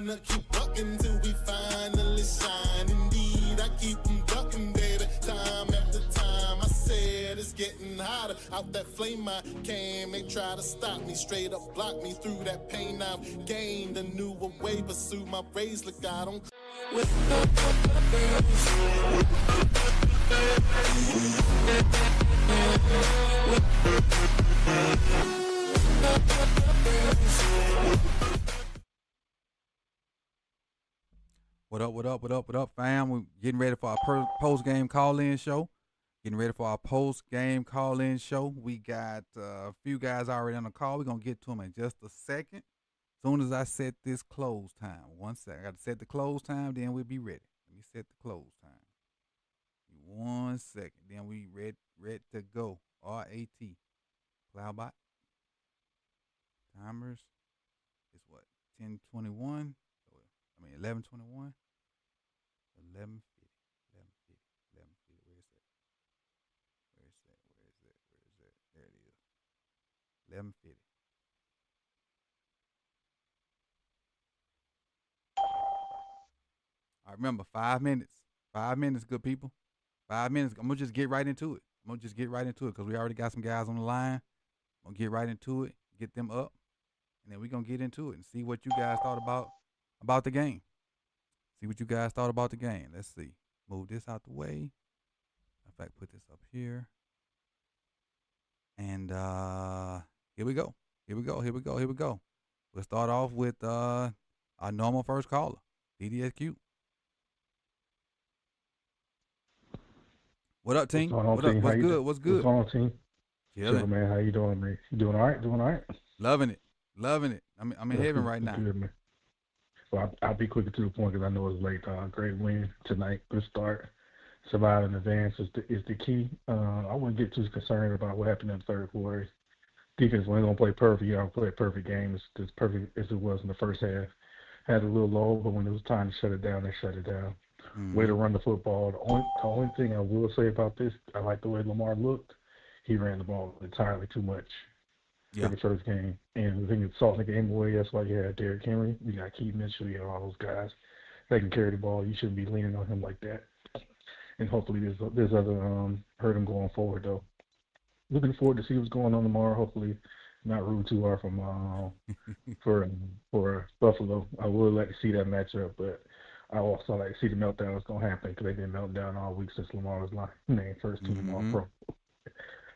gonna keep ducking till we finally shine. Indeed, I keep them ducking, baby, time after time. I said it's getting hotter out that flame I came. They try to stop me, straight up block me through that pain I've gained. A newer way, pursue my rays, look, I don't. What up, what up, what up, what up, fam? We're getting ready for our post-game call-in show. Getting ready for our post-game call-in show. We got a few guys already on the call. We're going to get to them in just a second. As soon as I set this close time. 1 second. I got to set the close time, then we'll be ready. Let me set the close time. 1 second. Then we ready to go. R-A-T. Cloudbot. Timers. It's what? 10:21. 11:21. 11:50. Where is that? There it is. 11:50. All right, remember, 5 minutes. 5 minutes, good people. 5 minutes. I'm going to just get right into it. Because we already got some guys on the line. I'm going to get right into it, get them up, and then we're going to get into it and see what you guys thought about the game. Let's see. Move this out the way. In fact, put this up here. And here we go. We'll start off with our normal first caller, DDSQ. What up, team? What's good? What's good? What's going on, team? Chilling, man. How you doing, man? You doing all right? Loving it. I'm in heaven right now. Good, man. So I'll be quicker to the point because I know it's late. Great win tonight. Good start. Surviving in advance is the key. I wouldn't get too concerned about what happened in the third quarter. Defense wasn't going to play perfect. You don't play a perfect game. It's as perfect as it was in the first half. Had a little low, but when it was time to shut it down, they shut it down. Mm-hmm. Way to run the football. The only thing I will say about this, I like the way Lamar looked. He ran the ball entirely too much. In the first game. And the thing is, salting the game away, that's why you had Derrick Henry. You got Keith Mitchell, you got all those guys that can carry the ball. You shouldn't be leaning on him like that. And hopefully there's other hurt him going forward, though. Looking forward to see what's going on tomorrow. Hopefully not root too hard from for Buffalo. I would like to see that matchup, but I also like to see the meltdown that's going to happen because they've been melting down all week since Lamar was named first team All-Pro.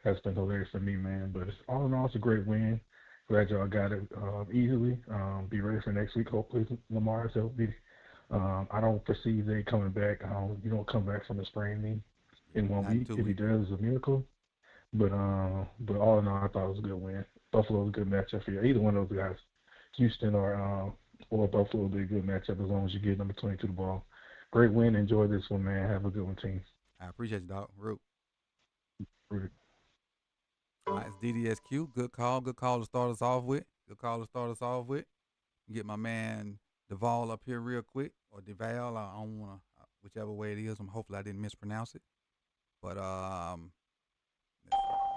That's been hilarious for me, man. But all in all, it's a great win. Glad y'all got it easily. Be ready for next week. Hopefully Lamar is healthy. I don't foresee they coming back. You don't come back from a sprain knee in 1 week. If he does, it's a miracle. But all in all, I thought it was a good win. Buffalo was a good matchup for you. Either one of those guys, Houston or Buffalo, will be a good matchup as long as you get number 22 the ball. Great win. Enjoy this one, man. Have a good one, team. I appreciate you, dog. Root. All right, it's DDSQ. Good call to start us off with. Get my man Duval up here real quick, or Duval. I don't want to, whichever way it is. Hopefully I didn't mispronounce it. But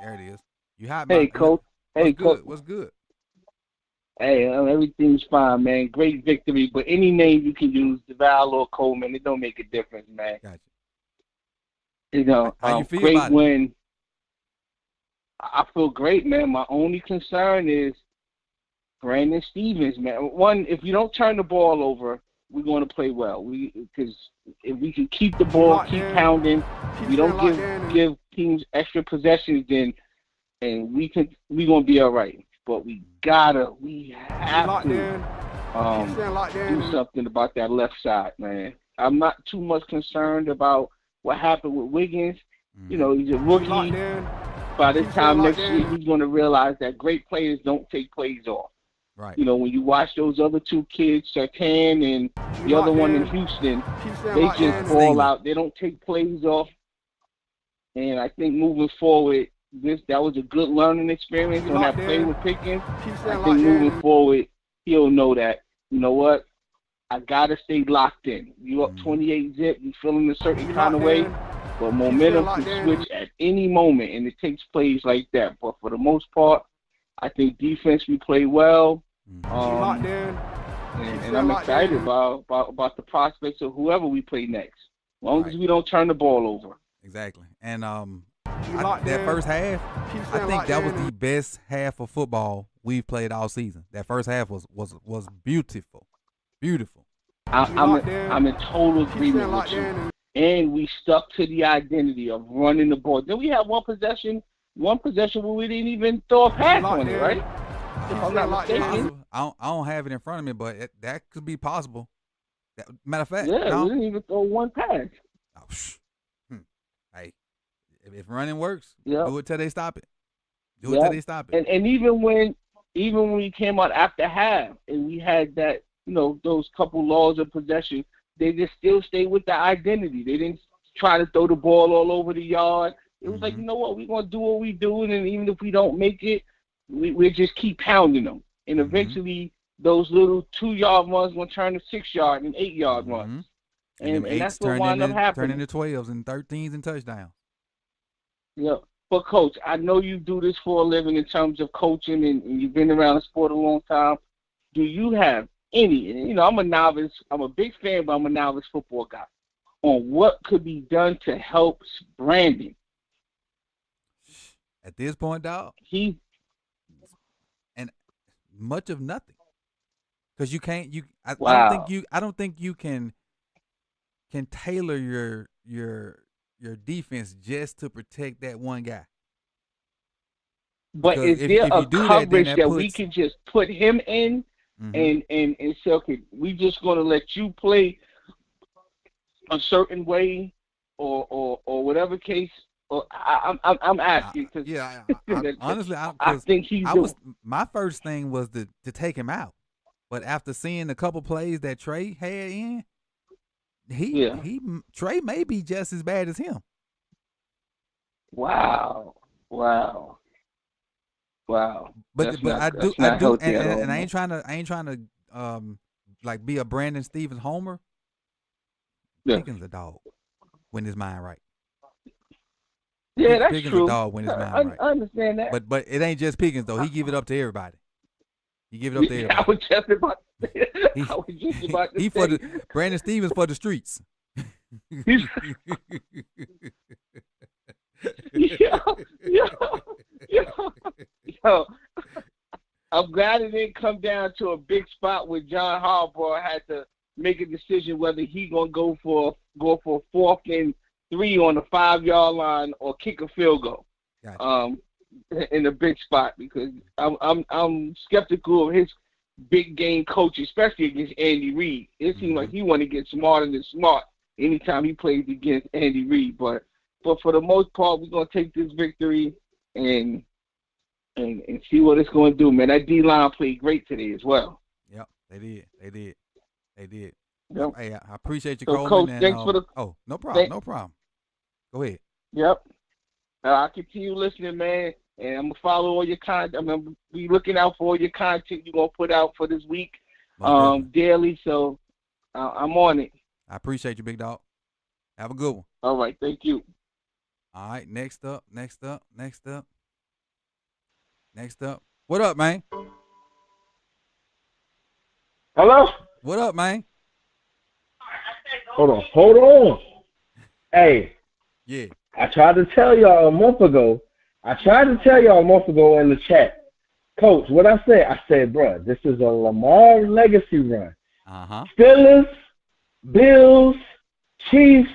there it is. You hot, man? Hey, Coach. Coach. What's good? Hey, everything's fine, man. Great victory. But any name you can use, Duval or Coleman, it don't make a difference, man. Gotcha. You know, how you feel great about win. It? I feel great, man. My only concern is Brandon Stevens, man. One, if you don't turn the ball over, we're going to play well. Because if we can keep the ball, keep pounding, we don't give teams extra possessions, then and we're going to be all right. But we have to do something about that left side, man. I'm not too much concerned about what happened with Wiggins. You know, he's a rookie. By this time next year, he's going to realize that great players don't take plays off. Right. You know, when you watch those other two kids, Sertan and the other one in Houston, they just fall out. They don't take plays off. And I think moving forward, that was a good learning experience on that play with Pickens. I think moving forward, he'll know that, you know what, I got to stay locked in. You up 28-zip, you feeling a certain kind of way. But momentum can switch at any moment, and it takes plays like that. But for the most part, I think defense, we play well. And I'm excited about the prospects of whoever we play next, as long as we don't turn the ball over. Exactly. And that first half, I think that was the best half of football we've played all season. That first half was beautiful, beautiful. I'm in total agreement with you. And we stuck to the identity of running the ball. Then we had one possession where we didn't even throw a pass on it, right? If I'm not mistaken. I don't have it in front of me, but that could be possible. Matter of fact, we didn't even throw one pass. Oh, hey, if running works, do it till they stop it. Do it till they stop it. And even when we came out after half and we had that, those couple laws of possession, they just still stayed with the identity. They didn't try to throw the ball all over the yard. It was like, you know what, we're going to do what we do, and even if we don't make it, we just keep pounding them. And eventually those little 2-yard runs going to turn to 6-yard and 8-yard runs. And that's what wound up happening. Turning to 12s and 13s and touchdowns. Yeah. But, Coach, I know you do this for a living in terms of coaching, and you've been around the sport a long time. Do you have any, I'm a novice, I'm a big fan, but I'm a novice football guy, on what could be done to help Brandon? At this point, dog, and much of nothing, because you can't. I don't think you can tailor your defense just to protect that one guy. But is there a coverage that we can just put him in and say, okay, we just going to let you play a certain way, or whatever case? Or I'm asking because honestly, I think my first thing was to take him out, but after seeing a couple plays that Trey had in, Trey may be just as bad as him. Wow. But I do, and I ain't trying to like be a Brandon Stevens homer. Pickens a dog when his mind right. Yeah, that's Pickens true. A dog when his mind right. I understand that. But it ain't just Pickens though. He give it up to everybody. He give it up to everybody. I was just about to say. For the Brandon Stevens for the streets. Yo, I'm glad it didn't come down to a big spot where John Harbaugh had to make a decision whether he gonna go for a 4th and 3 on the 5-yard line or kick a field goal. Gotcha. In a big spot, because I'm skeptical of his big game coach, especially against Andy Reid. It seems like he want to get smarter than smart anytime he plays against Andy Reid. But for the most part, we're gonna take this victory and see what it's gonna do, man. That D-line played great today as well. Yep, they did. Yep. Hey, I appreciate you, Coleman. Coach, thanks for the. Oh, no problem. No problem. Go ahead. Yep. I'll continue listening, man, and I'm gonna follow all your content. I'm gonna be looking out for all your content you're gonna put out for this week, daily. So I'm on it. I appreciate you, big dog. Have a good one. All right, thank you. All right, next up. What up, man? Hello? What up, man? Hold on. Hey. Yeah. I tried to tell y'all a month ago in the chat. Coach, what I said, bro, this is a Lamar legacy run. Steelers, Bills, Chiefs,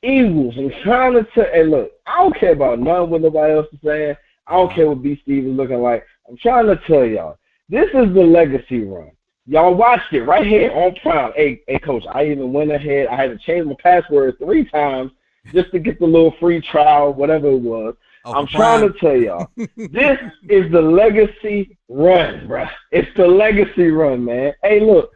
Eagles. I'm trying to tell. Hey, look, I don't care about none what nobody else is saying. I don't care what B. Steve is looking like. I'm trying to tell y'all, this is the legacy run. Y'all watched it right here on Prime. Hey, Coach, I even went ahead. I had to change my password 3 times just to get the little free trial, whatever it was. I'm trying to tell y'all, this is the legacy run, bro. It's the legacy run, man. Hey, look,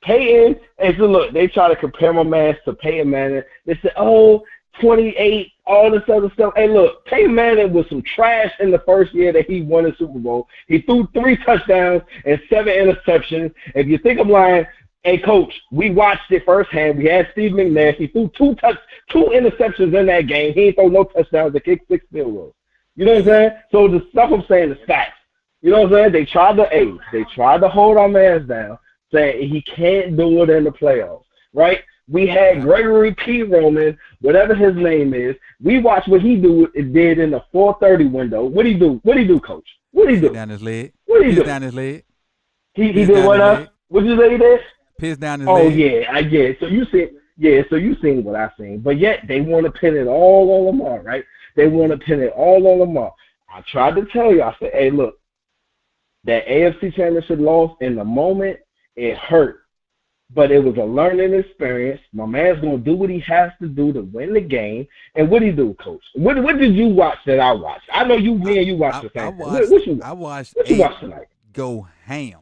Peyton, they try to compare my man to Peyton Manning. They said, 28, all this other stuff. Hey, look, Peyton Manning was some trash in the first year that he won the Super Bowl. He threw 3 touchdowns and 7 interceptions. If you think I'm lying, hey, Coach, we watched it firsthand. We had Steve McNair. He threw 2 interceptions in that game. He ain't throw no touchdowns. They kicked 6 field goals. You know what I'm saying? So the stuff I'm saying is facts. You know what I'm saying? They tried to hold our mans down. saying he can't do it in the playoffs, right? We had Gregory P. Roman, whatever his name is. We watched what he did in the 4:30 window. What he do? What he do, Coach? What he do? Down his leg. What he do? Down his leg. He did what else? What you say he did? Piss down his leg. Oh yeah, I get it. So you seen what I seen, but yet they want to pin it all on Lamar, right? They want to pin it all on Lamar. I tried to tell you. I said, hey, look, that AFC Championship loss in the moment, it hurt. But it was a learning experience. My man's going to do what he has to do to win the game. And what did he do, Coach? What did you watch that I watched? I know you watched the same thing. I watched what you watched tonight? Go ham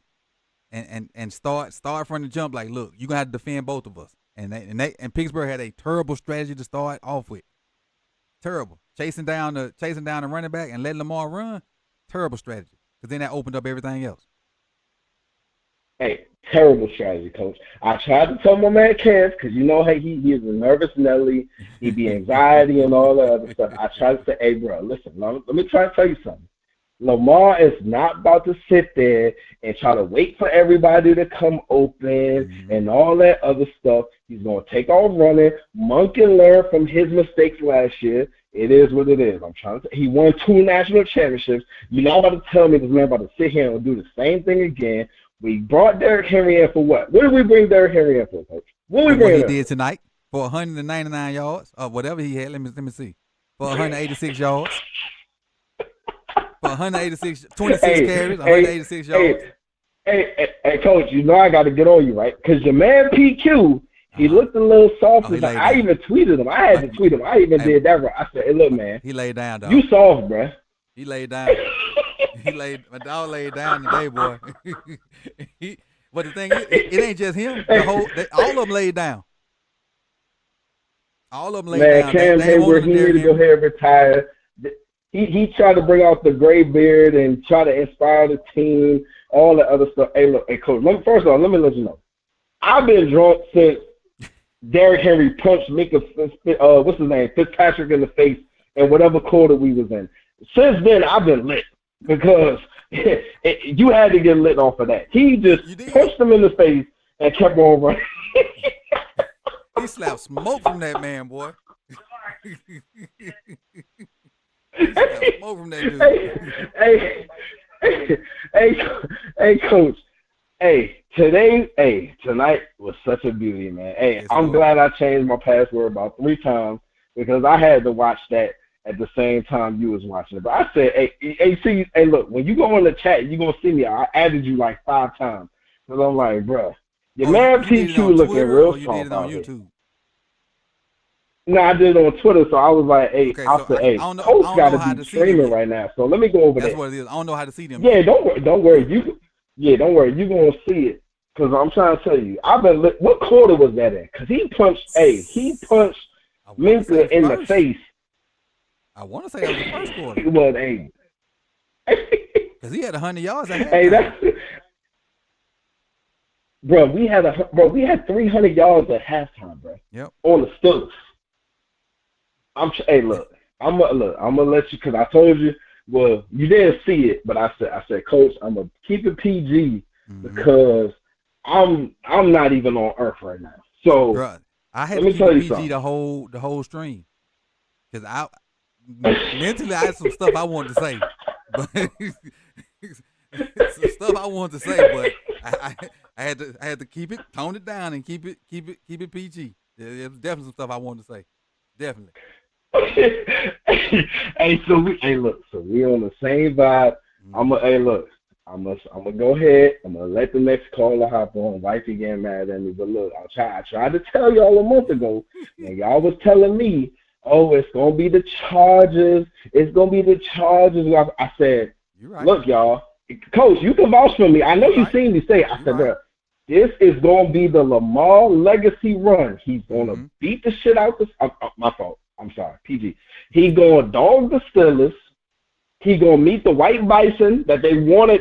and start from the jump. Like, look, you're going to have to defend both of us. And Pittsburgh had a terrible strategy to start off with. Terrible. Chasing down the running back and letting Lamar run. Terrible strategy. Because then that opened up everything else. Hey, terrible strategy, Coach. I tried to tell my man Kev, because you know, hey, he is a nervous Nelly. He be anxiety and all that other stuff. I tried to say, hey, bro, listen, let me try to tell you something. Lamar is not about to sit there and try to wait for everybody to come open and all that other stuff. He's going to take off running. Monk can learn from his mistakes last year. It is what it is. I'm trying to. He won 2 national championships. You're not about to tell me this man about to sit here and do the same thing again. We brought Derrick Henry in for what? What did we bring Derrick Henry in for, Coach? What he did tonight for 199 yards or whatever he had. Let me see. For 186 yards. For 186, 26 carries, 186 yards. Hey, Coach, you know I got to get on you, right? Because your man PQ, he looked a little soft. I even tweeted him. I had to tweet him. I even did that right. I said, hey, look, man. He laid down, dog. You soft, bro. He laid down. My dog laid down today, boy. But the thing is, it ain't just him. All of them laid down. All of them laid down. Man, Cam Hayward, he need to go ahead and retire. He tried to bring out the gray beard and try to inspire the team, all the other stuff. Hey, look, hey, Coach, first of all, let me let you know. I've been drunk since Derrick Henry punched what's his name, Fitzpatrick in the face in whatever quarter we was in. Since then, I've been lit because you had to get lit off of that. He just punched him in the face and kept on running. He slapped smoke from that man, boy. Smoke from that dude. Hey, Coach. Tonight was such a beauty, man. Hey, I'm glad I changed my password about 3 times because I had to watch that at the same time you was watching it. But I said, hey, look, when you go in the chat, you're going to see me. I added you like 5 times. Because I'm like, bro, your man PQ looking real soft. You did it on YouTube? No, I did it on Twitter, so I was like, hey, Coach got to be streaming right now. So let me go over there. That's what it is. I don't know how to see them. Yeah, don't worry. Don't worry. You're going to see it. Because I'm trying to tell you, I've been lit. What quarter was that in? Because he punched Minka in the face. I want to say that was the first quarter. It was, hey. Because he had 100 yards at halftime. Hey, that's bro. We had 300 yards at halftime, bro. Yep. On the Steelers. Hey, look. I'm gonna let you because I told you. Well, you didn't see it, but I said, Coach, I'm gonna keep it PG because I'm not even on Earth right now. So bruh, I had to keep it PG the whole stream because mentally I had some stuff I wanted to say, but some stuff I wanted to say, but I had to keep it, tone it down, and keep it PG. There's definitely some stuff I wanted to say, definitely. So we on the same vibe. I'm gonna go ahead. I'm gonna let the next caller hop on. Wifey getting mad at me, but look, I tried to tell y'all a month ago, and y'all was telling me, oh, it's gonna be the Chargers. It's gonna be the Chargers. I said, right. Look, y'all, Coach, you can vouch for me. I know you seen me say it. I said, bro, this is gonna be the Lamar legacy run. He's gonna beat the shit out this. My fault. I'm sorry, PG. He gonna dog the Steelers. He gonna meet the White Bison that they want to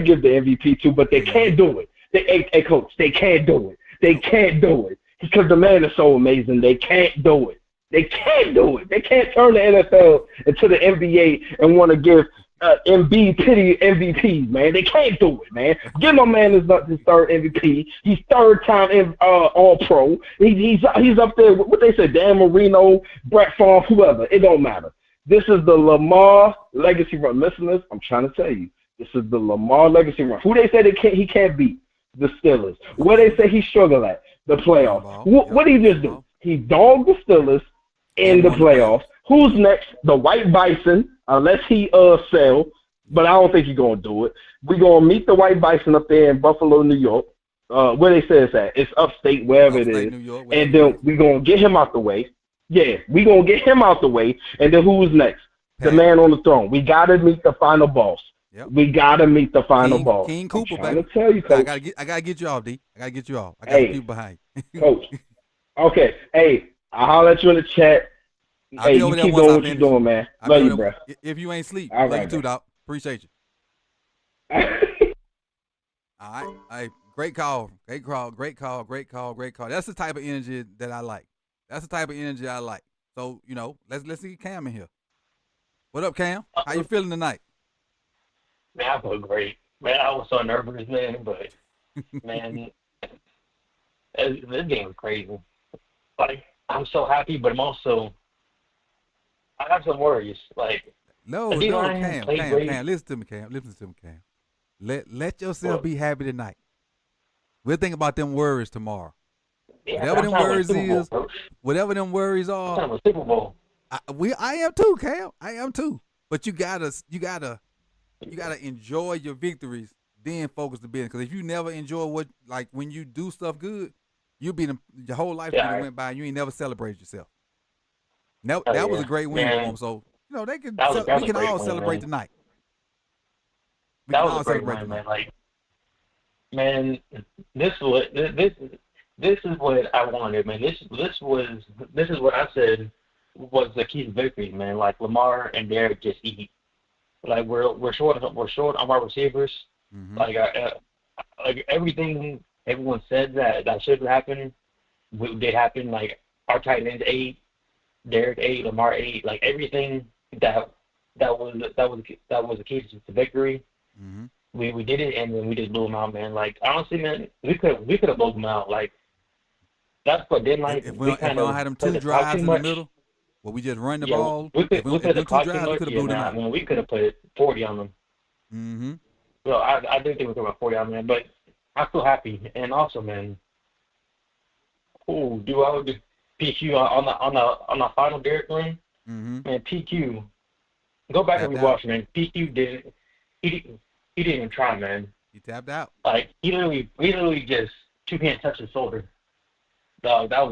give the MVP to, but they can't do it. Hey, Coach, they can't do it. They can't do it because the man is so amazing. They can't do it. They can't do it. They can't turn the NFL into the NBA and want to give MVP, man. They can't do it, man. Give my man his third MVP. He's third time in All Pro. He's up there with what they said, Dan Marino, Brett Favre, whoever. It don't matter. This is the Lamar legacy run. Listeners, I'm trying to tell you, this is the Lamar legacy run. Who they say he can't beat? The Steelers. What they say he struggled at? The playoffs. What did he just do? He dogged the Steelers in the playoffs. Who's next? The White Bison, unless he sell, but I don't think he's gonna do it. We're gonna meet the White Bison up there in Buffalo, New York. Where they say it's at? It's upstate, wherever it is. New York, and then we're gonna get him out the way. Yeah, we're gonna get him out the way. And then who's next? The man on the throne. We gotta meet the final boss. Yep. We gotta meet the final boss. King Cooper, baby. I'm trying to tell you, Coach. I gotta get you off, D. I gotta get you off. I got people behind. Coach. Okay. Hey, I'll holler at you in the chat. Hey, you keep doing what you're doing, man. Love you, bro. If you ain't sleep, all love right, you too, Doc. Appreciate you. All right. Great call. Great call. That's the type of energy that I like. So, let's see Cam in here. What up, Cam? How you feeling tonight? Man, I feel great. Man, I was so nervous, man, but, man, this game was crazy. Like, I'm so happy, but I have some worries. Like, no, Cam. Listen to me, Cam. Let yourself be happy tonight. We'll think about them worries tomorrow. Yeah, whatever them worries are. I'm Super Bowl. I am too, Cam. I am too. But you gotta enjoy your victories, then focus the business. Because if you never enjoy when you do stuff good, you'll be your whole life went by and you ain't never celebrated yourself. That was a great win for them. So we can all celebrate tonight. That was a great win, man. Like, man, this is what I wanted, man. This is what I said was the key to victory, man. Like, Lamar and Derek just eat. Like, we're short on our receivers. Mm-hmm. Like everything everyone said that should happen, did happen. Like, our tight ends ate, Derek ate, Lamar ate. Like, everything that was the key to victory. Mm-hmm. We did it, and then we just blew them out, man. Like, honestly, man, we could have blown them out. Like, that's what didn't like. If we don't have them two drives in the middle, where we just run the ball. We could have blown them out. Man, we could have put 40 on them. Mm-hmm. So I didn't think we could have 40 on them, man. But I'm still happy, and also, man. Oh, I would PQ on the final Derek run. Mm-hmm. Man, PQ. Go back and rewatch, man. PQ didn't. He didn't even try, man. He tapped out. Like, he literally just two-hand touched his shoulder. Dog, that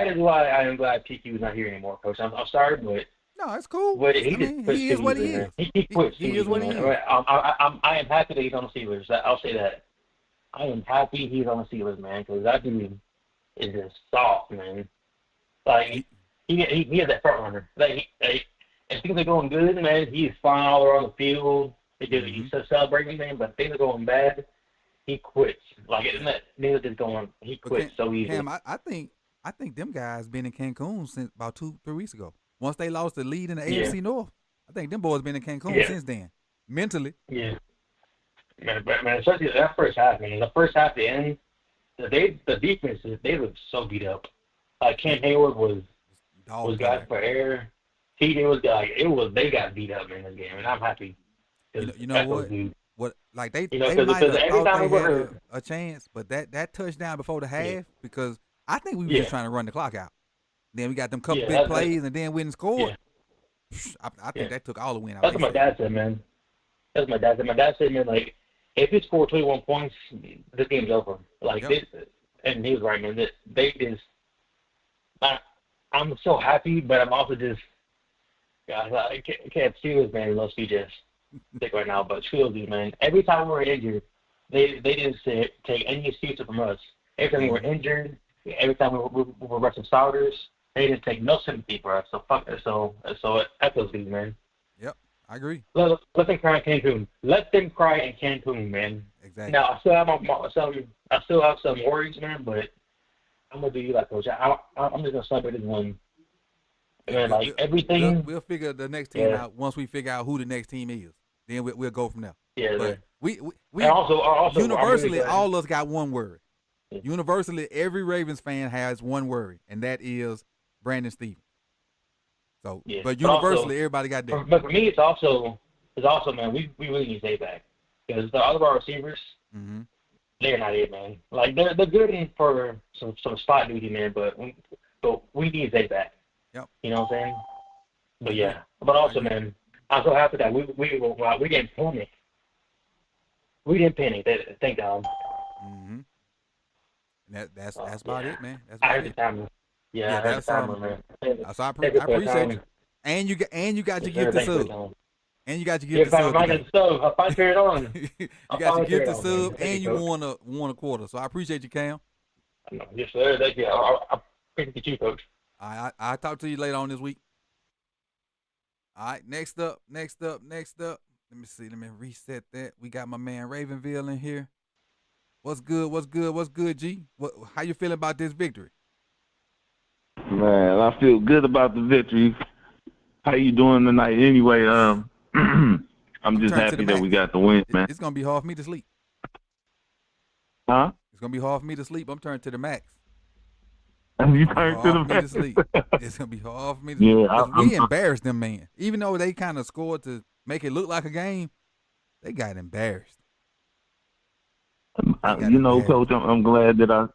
is why I am glad PQ is not here anymore, Coach. I'm sorry, but no, it's cool. But he is what he is. He quit. He is what he is. I am happy that he's on the Steelers. I'll say that. I am happy he's on the Steelers, man, because that dude is just soft, man. Like, he is that front runner. Like, if things are going good, man, he's flying all around the field. He's celebrating, man, but things are going bad, he quits. Like, things are just going, he quits so easy. Cam, I think them guys been in Cancun since about 2-3 weeks ago. Once they lost the lead in the AFC North, I think them boys been in Cancun since then, mentally. Yeah. Man, especially that first half, man. The first half, the end, the defenses, they looked so beat up. Cam Hayward was guys for air. They got beat up in this game, and I'm happy. You know what? They might have thought they had a chance, but that touchdown before the half, because I think we were just trying to run the clock out. Then we got them couple big plays, and then we didn't score. Yeah. I think that took all the win out. That's what my dad said, man. My dad said, man, like, if you score 21 points, this game's over. Like, this, and he was right, man. I'm so happy, but I'm also just, guys, I can't Steelers, man. Love just sick right now, but Steelers, man. Every time we were injured, they didn't take any excuses from us. Every time we were injured, every time we were rushing starters, they didn't take no sympathy for us. So that feels good, man. Yep, I agree. Let them cry in Cancun. Let them cry in Cancun, man. Exactly. Now I still have some worries, man, but I'm gonna do you like Coach. I'm just gonna celebrate this one. Man, like everything. We'll figure the next team out once we figure out who the next team is. Then we'll go from there. Yeah, but we and also universally, really all of us got one word. Yeah. Universally, every Ravens fan has one word, and that is Brandon Stevens. So, but universally, everybody got that. But for me, it's also man, we really need Zay back because the other receivers, they're not it, man. Like they're good in for some spot duty, man. But we need Zay back. Yep. You know what I'm saying? But yeah, but also, man, I'm so happy that we didn't panic. We didn't panic. Thank God. That's about it, man. That's about it. Yeah, that's man. So I appreciate you. And you got your gift to sub. And you got your gift to sub. I find it on. You got your gift to sub, and you won a quarter. So I appreciate you, Cam. Yes, sir. Thank you. I appreciate you, Coach. I'll talk to you later on this week. All right, next up. Let me see. Let me reset that. We got my man Ravenville in here. What's good, G? How you feeling about this victory? Man, I feel good about the victory. How you doing tonight? Anyway, I'm just happy that we got the win, man. It's gonna be hard for me to sleep. Huh? It's gonna be hard for me to sleep. I'm turning to the max. You turned to the max. It's gonna be hard for me to sleep. Yeah, we embarrassed them, man. Even though they kind of scored to make it look like a game, they got embarrassed. Coach, I'm glad that our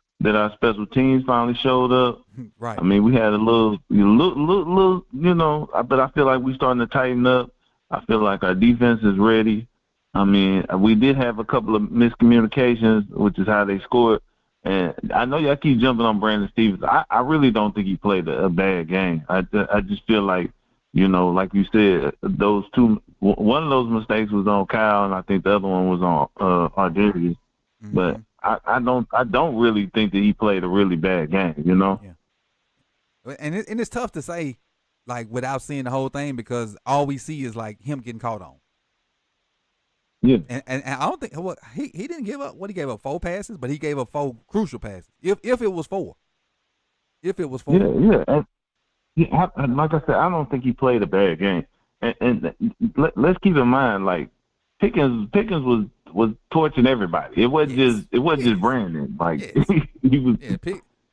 special teams finally showed up. Right. I mean, we had a little, but I feel like we're starting to tighten up. I feel like our defense is ready. I mean, we did have a couple of miscommunications, which is how they scored. And I know y'all keep jumping on Brandon Stevens. I really don't think he played a bad game. I just feel like, like you said, one of those mistakes was on Kyle, and I think the other one was on Ardarius. But I don't really think that he played a really bad game, Yeah. And it's tough to say, like, without seeing the whole thing, because all we see is like him getting caught on. Yeah. And I don't think he didn't give up. What, he gave up 4 passes, but he gave up 4 crucial passes. If it was 4. Yeah. And like I said, I don't think he played a bad game. And let's keep in mind, like, Pickens was torching everybody. It wasn't just Brandon. Like he was. Yeah,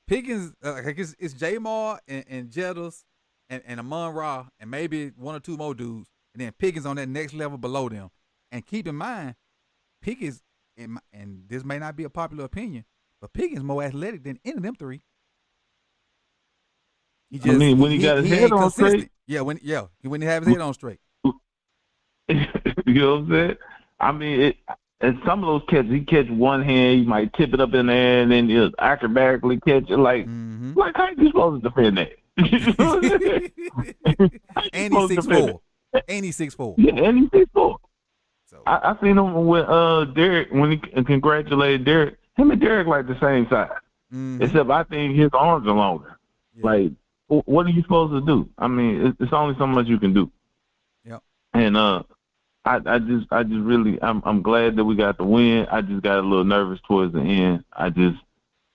Pickens. It's Jamar and Jettas and Amon-Ra and maybe 1 or 2 more dudes, and then Pickens on that next level below them. And keep in mind, Pickens, and this may not be a popular opinion, but Pickens more athletic than any of them 3. When he got his head on straight. Yeah, when he have his head on straight. You know what I'm saying? I mean, and some of those catches, he catch one hand, he might tip it up in the air, and then he'll acrobatically catch it. Like how you supposed to defend that? And he's 6'4". And he's 6'4". Yeah, and he's 6'4". So I seen him with Derek when he congratulated Derek. Him and Derek like the same size, except I think his arms are longer. Yeah. Like, what are you supposed to do? I mean, it's only so much you can do. Yep. And I just really, I'm glad that we got the win. I just got a little nervous towards the end. I just,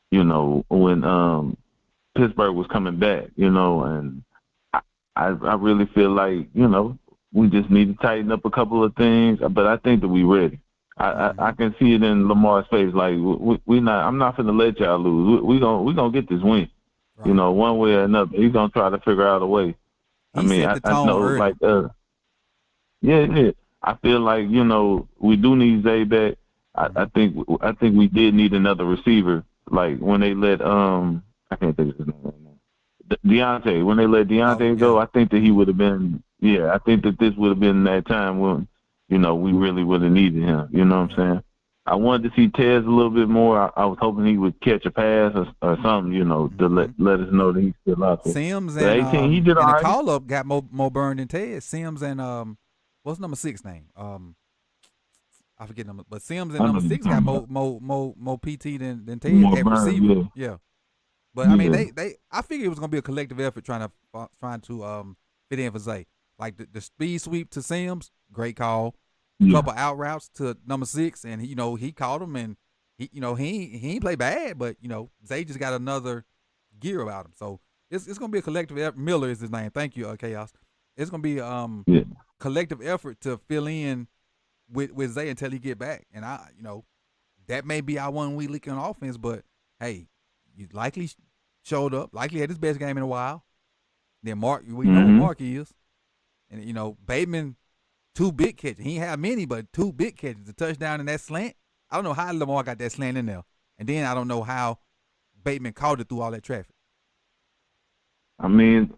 when Pittsburgh was coming back, and I really feel like, we just need to tighten up a couple of things. But I think that we ready. I can see it in Lamar's face. Like I'm not finna let y'all lose. We gonna get this win. Right. One way or another. He's gonna try to figure out a way. I know early. Like yeah. I feel like, we do need Zay back. I think we did need another receiver. Like when they let I can't think of his name right now. Deontay. When they let Deontay go, I think that he would have been. Yeah, I think that this would have been that time when, we really would have needed him. You know what I'm saying? I wanted to see Tez a little bit more. I was hoping he would catch a pass or something, to let us know that he's still out there. Sims and 18, he did all right. The call-up got more burned than Tez. Sims and what's number 6 name? I forget number, but Sims and number 6 got more PT than Tez at receiver. Yeah. But I mean, I figured it was gonna be a collective effort trying to fit in for Zay. Like the speed sweep to Sims, great call. A couple out routes to number 6, and he caught him, and he ain't play bad, but Zay just got another gear about him. So it's gonna be a collective effort. Miller is his name. Thank you, Chaos. It's gonna be collective effort to fill in with Zay until he get back. And that may be our 1 week leak on offense, but hey, you likely showed up, likely had his best game in a while. Then Mark, we know what Mark is. And Bateman, 2 big catches. He ain't have many, but 2 big catches. The touchdown and that slant. I don't know how Lamar got that slant in there. And then I don't know how Bateman caught it through all that traffic. I mean,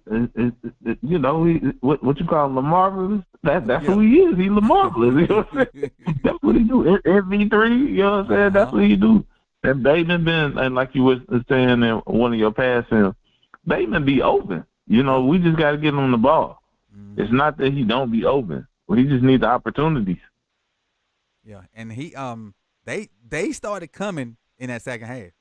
what you call Lamar? That's who he is. He's Lamar. You know what I'm saying? That's what he do. MV3. You know what I'm saying? That's what he do. And Bateman been, and like you were saying in one of your passings, Bateman be open. We just got to get him the ball. Mm-hmm. It's not that he don't be open. Well, he just needs the opportunities. Yeah, and he they started coming in that second half,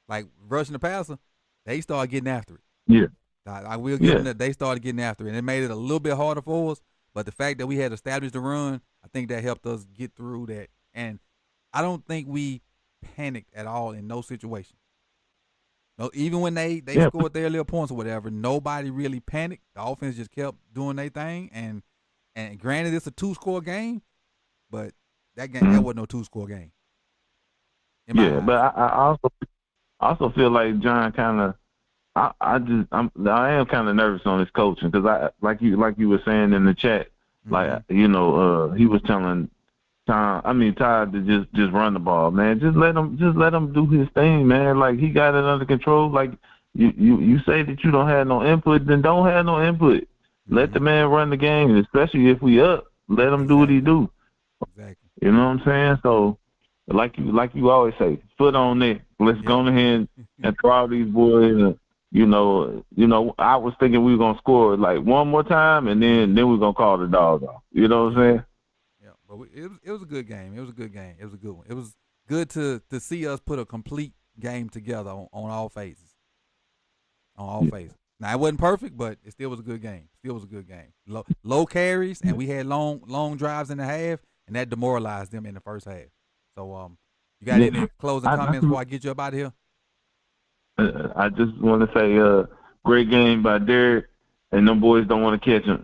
like rushing the passer. They started getting after it. Yeah. I will give them that they started getting after it, and it made it a little bit harder for us. But the fact that we had established the run, I think that helped us get through that. And I don't think we panicked at all in no situation. No, even when they scored their little points or whatever, nobody really panicked. The offense just kept doing their thing. And granted, it's a 2-score game, but that game that wasn't no 2-score game. But I also feel like John kind of. I am kind of nervous on his coaching because like you were saying in the chat, like he was telling Todd to just run the ball, man. Just let him do his thing, man. Like he got it under control. Like you say that you don't have no input, then don't have no input. Let the man run the game, especially if we up. Let him do what he do. Exactly. You know what I'm saying? So like you always say, foot on neck. Let's go ahead and throw these boys. I was thinking we were gonna score like one more time, and then we're gonna call the dog off. You know what I'm saying? Yeah, but it was a good game. It was a good game. It was a good one. It was good to see us put a complete game together on all phases. On all phases. Now it wasn't perfect, but it still was a good game. Low carries, and we had long drives in the half, and that demoralized them in the first half. So you got any closing comments before I get you up out of here? I just want to say, great game by Derek, and them boys don't want to catch him.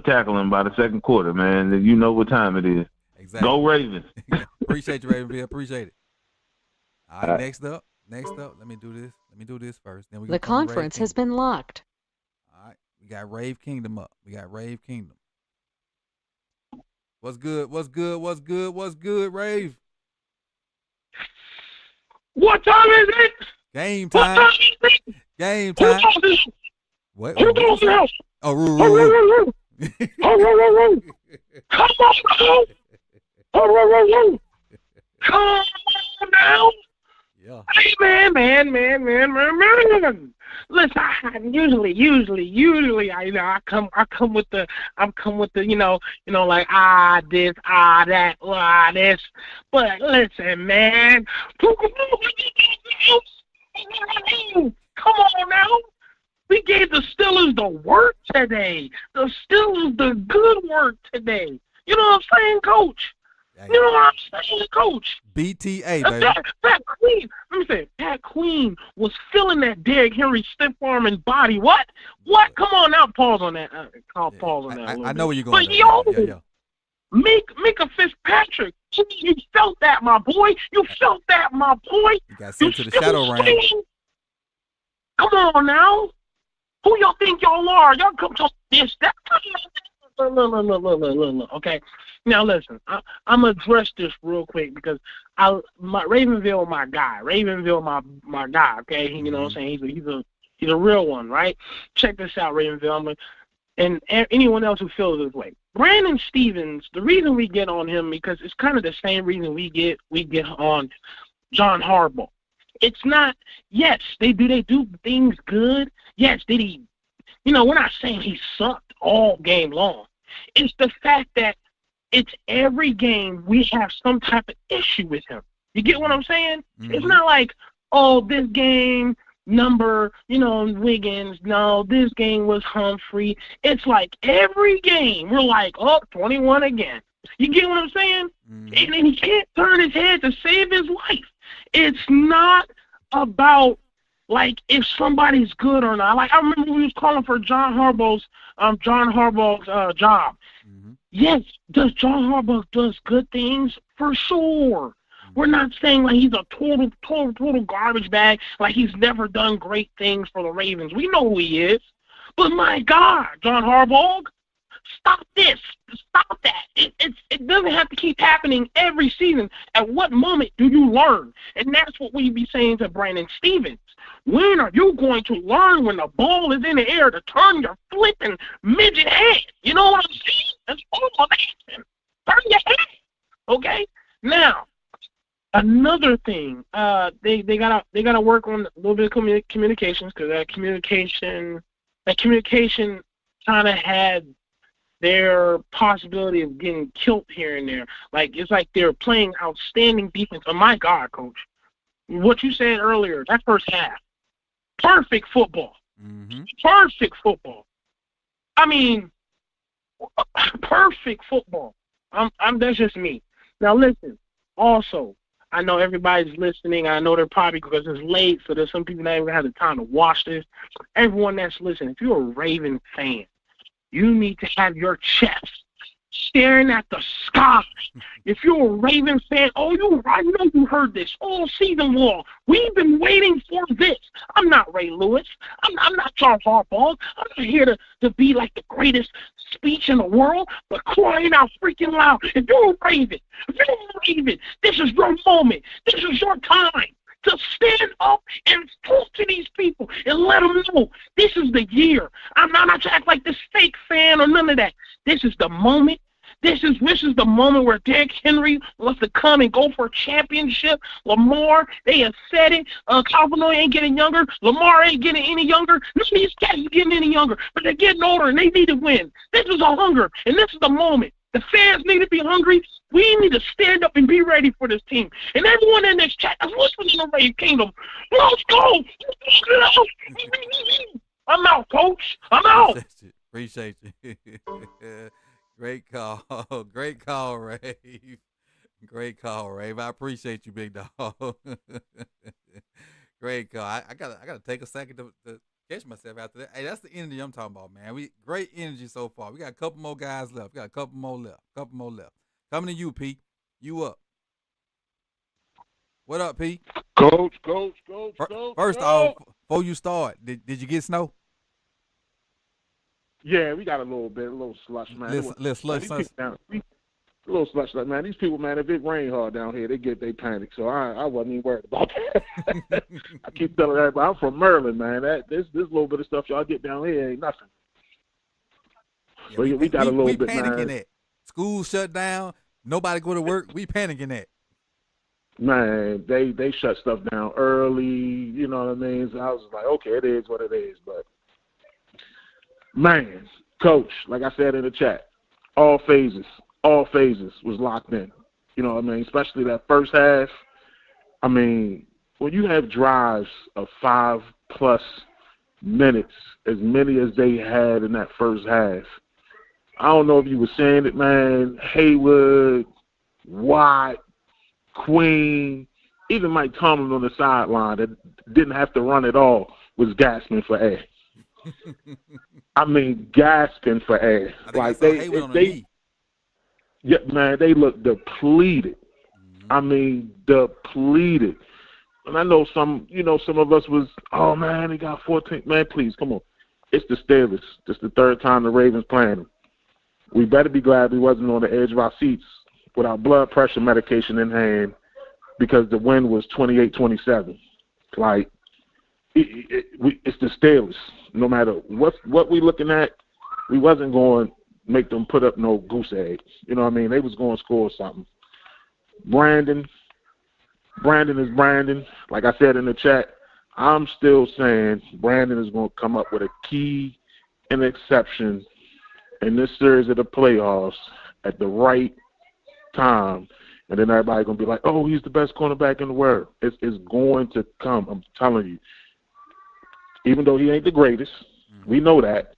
Tackle him by the second quarter, man. You know what time it is. Exactly. Go Ravens. Appreciate you, Ravenville. Appreciate it. All right, next up. Let me do this first. Then the conference has been locked. All right, we got Rave Kingdom up. Rave Kingdom. What's good, Rave? What time is it? Game time. Game time. What? Who goes now? Oh, Roo. Come on now. Come on now. Yeah. Hey, man. Listen, usually, I come with the, like this, that, this. But listen, man. Come on now. We gave the Steelers the work today. The Steelers the good work today. You know what I'm saying, Coach? You know what I'm saying, Coach? BTA, baby. Pat Queen. Let me say, Pat Queen was feeling that Derrick Henry stiff arm and body. What? Come on now. Pause on that. Pause on that. I know where you're going. But Mika Fitzpatrick, you felt that, my boy. You got sent to the shadow realm. Come on now. Who y'all think y'all are? Y'all come to this, that. Look. Okay. Now listen, I'm gonna address this real quick because Ravenville, my guy. My guy. Okay, you know what I'm saying? He's a real one, right? Check this out, Ravenville. And anyone else who feels this way. Brandon Stevens, the reason we get on him because it's kind of the same reason we get on John Harbaugh. It's not. Yes, they do things good. Yes, did he? We're not saying he sucked all game long. It's the fact that it's every game we have some type of issue with him. You get what I'm saying? Mm-hmm. It's not like, this game number, Wiggins. No, this game was Humphrey. It's like every game we're like, 21 again. You get what I'm saying? Mm-hmm. And he can't turn his head to save his life. It's not about like if somebody's good or not. Like I remember we was calling for John Harbaugh's job. Mm-hmm. Yes, does John Harbaugh does good things for sure. Mm-hmm. We're not saying like he's a total garbage bag, like he's never done great things for the Ravens. We know who he is. But my God, John Harbaugh, stop this. Stop that. It doesn't have to keep happening every season. At what moment do you learn? And that's what we be saying to Brandon Stevens. When are you going to learn when the ball is in the air to turn your flipping midget head? You know what I'm saying? That's all I'm asking. Turn your head. Okay? Now, another thing, they gotta work on a little bit of communications, because that communication kind of had their possibility of getting killed here and there. Like, it's like they're playing outstanding defense. Oh, my God, Coach. What you said earlier, that first half, perfect football. Mm-hmm. Perfect football. I mean, perfect football. That's just me. Now, listen, also, I know everybody's listening. I know they're probably, because it's late, so there's some people that even have the time to watch this. Everyone that's listening, if you're a Raven fan, you need to have your chest staring at the sky. If you're a Ravens fan, I know you heard this all season long. We've been waiting for this. I'm not Ray Lewis. I'm not Charles Harbaugh. I'm not here to be like the greatest speech in the world, but crying out freaking loud. If you're a Raven, this is your moment. This is your time to stand up and talk to these people and let them know this is the year. I'm not trying to act like this fake fan or none of that. This is the moment. This is the moment where Derrick Henry wants to come and go for a championship. Lamar, they have said it. Calvin ain't getting younger. Lamar ain't getting any younger. None of these guys are getting any younger, but they're getting older and they need to win. This is a hunger, and this is the moment. The fans need to be hungry. We need to stand up and be ready for this team. And everyone in this chat is listening to Ray Kingdom. Let's go. I'm out, Coach. I'm out. Appreciate you. Great call. Great call, Ray. Great call, Ray. I appreciate you, big dog. Great call. I gotta take a second to catch myself after that. Hey, that's the energy I'm talking about, man. Great energy so far. We got a couple more guys left. We got a couple more left. Coming to you, P. You up. What up, P? Coach. First off, before you start, did you get snow? Yeah, we got a little slush, man. Little slush. A little slush, man. These people, man, if it rain hard down here, they panic. So I wasn't even worried about that. I keep telling everybody, I'm from Maryland, man. This little bit of stuff y'all get down here ain't nothing. Yeah, so we got a little bit, panicking man. At. School shut down. Nobody go to work. We panicking at. Man, they shut stuff down early. You know what I mean? So I was like, okay, it is what it is. But man, Coach, like I said in the chat, all phases was locked in. You know what I mean? Especially that first half. I mean, when you have drives of 5+ minutes, as many as they had in that first half, I don't know if you were saying it, man. Haywood, Watt, Queen, even Mike Tomlin on the sideline that didn't have to run at all was gasping for air. I mean, gasping for air. Like yeah, man, they look depleted. Mm-hmm. I mean, depleted. And I know some of us was, oh man, they got 14. Man, please, come on. It's the Steelers. It's the third time the Ravens playing them. We better be glad we wasn't on the edge of our seats with our blood pressure medication in hand, because the win was 28-27. Like, it's the Steelers. No matter what we looking at, we wasn't going to make them put up no goose egg. You know what I mean? They was going to score something. Brandon is Brandon. Like I said in the chat, I'm still saying Brandon is going to come up with a key and exception in this series of the playoffs at the right time, and then everybody going to be like, oh, he's the best cornerback in the world. It's going to come. I'm telling you. Even though he ain't the greatest, we know that,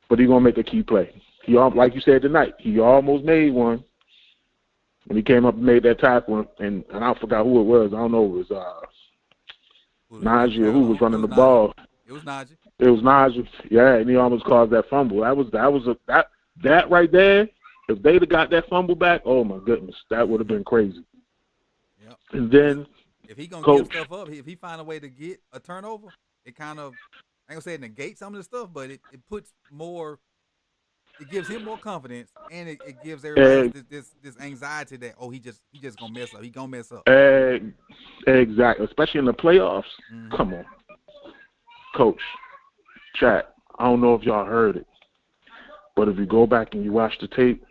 but he's going to make a key play. He, like you said tonight, he almost made one when he came up and made that tackle, and I forgot who it was. I don't know. It was Najee or who was running the ball. It was Najee. It was Najee. Yeah, and he almost caused that fumble. That right there. If they'd have got that fumble back, oh my goodness, that would have been crazy. Yep. And then if he gonna give stuff up, if he find a way to get a turnover, it kind of, I ain't gonna say it negates some of the stuff, but it puts more. It gives him more confidence, and it gives everybody this anxiety that he just gonna mess up. He gonna mess up. Exactly, especially in the playoffs. Mm-hmm. Come on, Coach, chat. I don't know if y'all heard it, but if you go back and you watch the tape,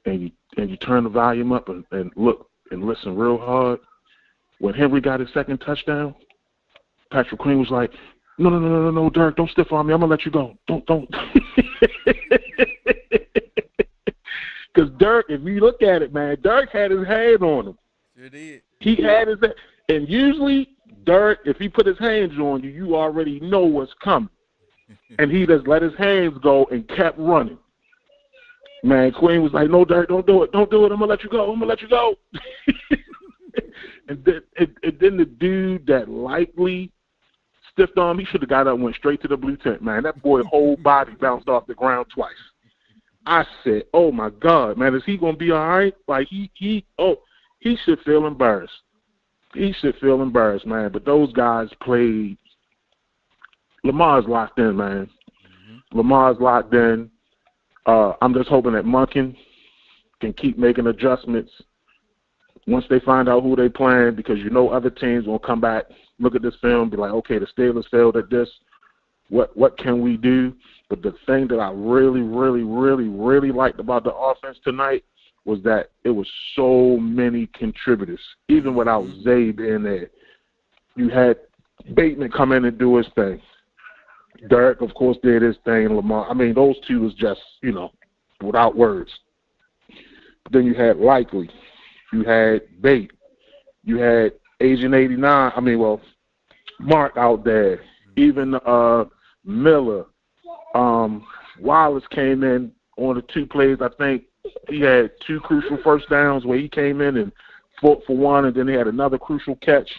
and you turn the volume up and look and listen real hard, when Henry got his second touchdown, Patrick Queen was like, No, Dirk, don't stiff arm me. I'm gonna let you go. Don't. Because Dirk, if you look at it, man, Dirk had his hand on him. Sure did. He had his hand. And usually, Dirk, if he put his hands on you, you already know what's coming. And he just let his hands go and kept running. Man, Queen was like, no, Dirk, don't do it. Don't do it. I'm gonna let you go. And then the dude that likely stiffed arm, he should have got up and went straight to the blue tent, man. That boy's whole body bounced off the ground twice. I said, oh, my God, man, is he going to be all right? Like, he should feel embarrassed. He should feel embarrassed, man. But those guys played. Lamar's locked in, man. Mm-hmm. Lamar's locked in. I'm just hoping that Monken can keep making adjustments once they find out who they playing, because other teams will come back, look at this film, be like, okay, the Steelers failed at this. What can we do? But the thing that I really, really, really, really liked about the offense tonight was that it was so many contributors, even without Zay being there. You had Bateman come in and do his thing. Derek, of course, did his thing. Lamar. I mean, those two was just, without words. But then you had Likely. You had Bate. You had Agent 89. Mark out there. Even Miller. Wallace came in on the 2 plays. I think he had 2 crucial first downs where he came in and fought for one, and then he had another crucial catch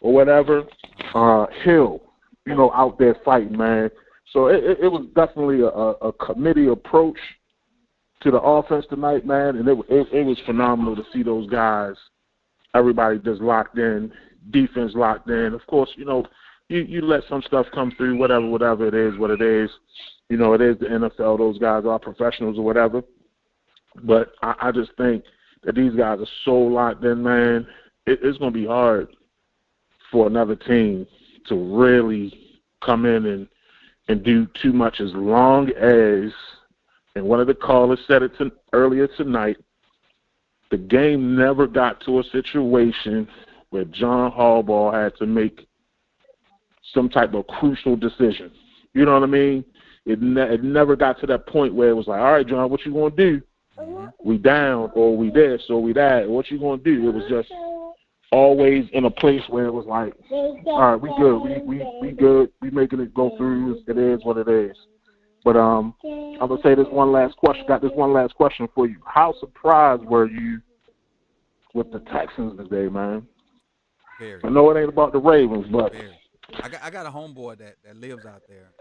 or whatever. Hill, out there fighting, man. So it was definitely a committee approach to the offense tonight, man, and it was phenomenal to see those guys, everybody just locked in, defense locked in. Of course, you let some stuff come through, whatever it is, what it is. It is the NFL. Those guys are professionals or whatever. But I just think that these guys are so locked in, man. It's going to be hard for another team to really come in and do too much, as long as, and one of the callers said it earlier tonight, the game never got to a situation where John Harbaugh had to make some type of crucial decision. You know what I mean? It never got to that point where it was like, all right, John, what you going to do? We down, or we this, or we that. What you going to do? It was just always in a place where it was like, all right, we good. We good. We making it go through. It is what it is. But I'm going to say this one last question. Got this one last question for you. How surprised were you with the Texans today, man? Very. I know it ain't about the Ravens, but very. I got a homeboy that lives out there,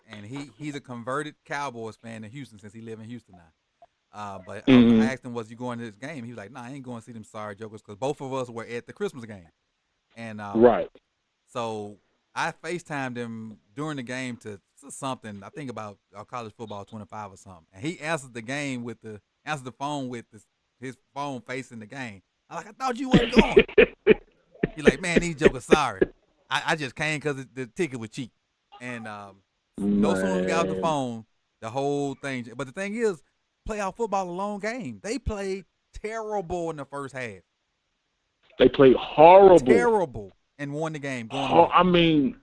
and he's a converted Cowboys fan in Houston since he lives in Houston now. But I asked him, was you going to this game? He was like, nah, I ain't going to see them sorry jokers, because both of us were at the Christmas game. And right. So I FaceTimed him during the game to something, I think about college football 25 or something. And he answered the phone with his phone facing the game. I'm like, I thought you wasn't going. He's like, man, these jokers sorry. I just came because the ticket was cheap. And no sooner we got off the phone, the whole thing. But the thing is, playoff football a long game. They played terrible in the first half. They played horrible. Terrible. And won the game. I mean,